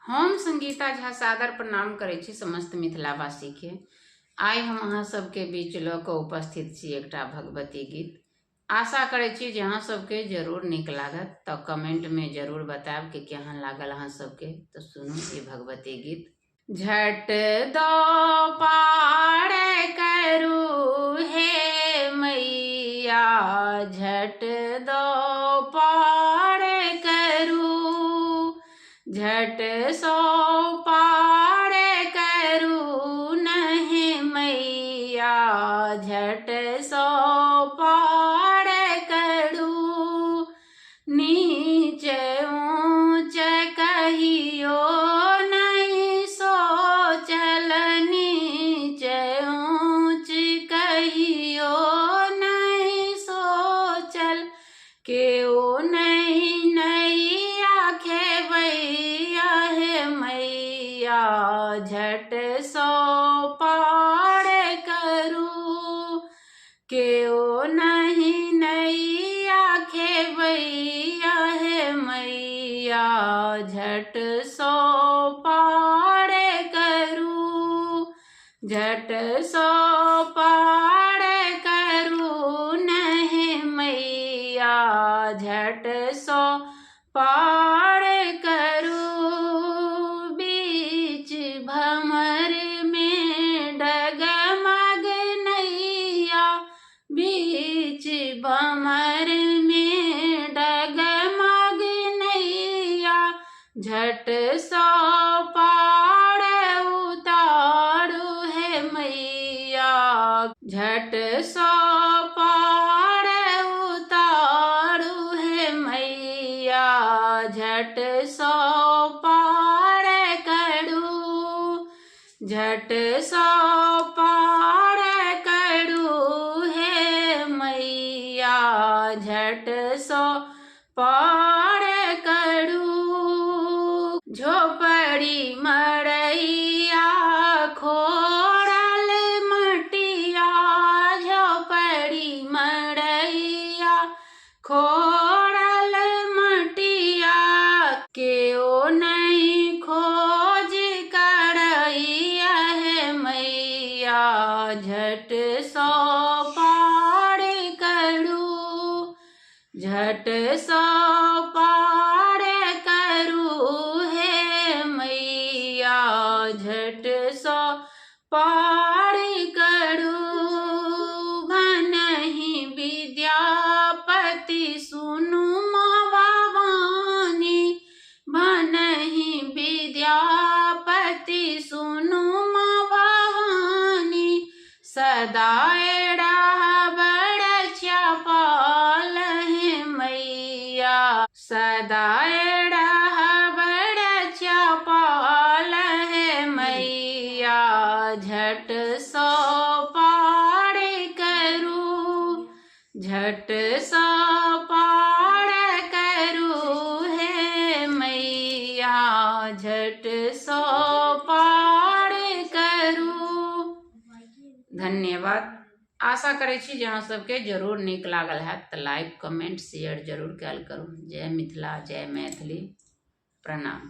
हम संगीता झा सादर प्रणाम करै छी समस्त मिथिलावासी के। आइ हम अहाँ सबके बीच लऽ कऽ उपस्थित छी एकटा भगवती गीत। आशा करै छी जे अहाँ सबके जरूर नीक लागत, तऽ कमेंट में जरूर बतायब कि केहन लागल अहाँ सबके। तो सुनू ये भगवती गीत। झट दो पार करू हे मैया, झट दो पार करू, झट सो पार करू नहीं मैया, झट सो पार करू। नीचे ऊंच कहियो नहीं सोचल, नीचे ऊंच कहियो नहीं सोचल, केओ नहीं नैया खेवैया हे मैया, झट सो पार करू। केओ नहीं नैया खेवैया हे मैया, झट सो पार करू, झट सो पार करू नहीं मैया, झट सो पार करू। बीच भंवर में डगमग नैया, बीच भंवर में डगमग नैया, झट सो पार उतारू हे मैया, झट सो पार उतारू हे मैया, झट सो पार करू, झट सो पार करू हे मैया, झट सो पार करू। झोपड़ी मड़ैया खोड़ल मटिया, झोपड़ी मड़ैया खोड़ल मटिया, केओ नहीं खोज करैया हे मैया, झट सो पार करू, झट सो पार करू हे मैया, झट सो पार करू। भनहि विद्यापति सुनु माँ भवानी, भनहि विद्यापति सुनु माँ भवानी, सदा बड़ चपल हे मैया, सदा बड़ चपल हे मैया, झट सो पार करू, झट सो पार करू हे मैया, झट सो पार करू। धन्यवाद। आशा करै छी जे अहाँ सबके जरूर नीक लागल हैत, तऽ लाइक कमेंट शेयर जरूर कयल करू। जय मिथिला, जय मैथिली, प्रणाम।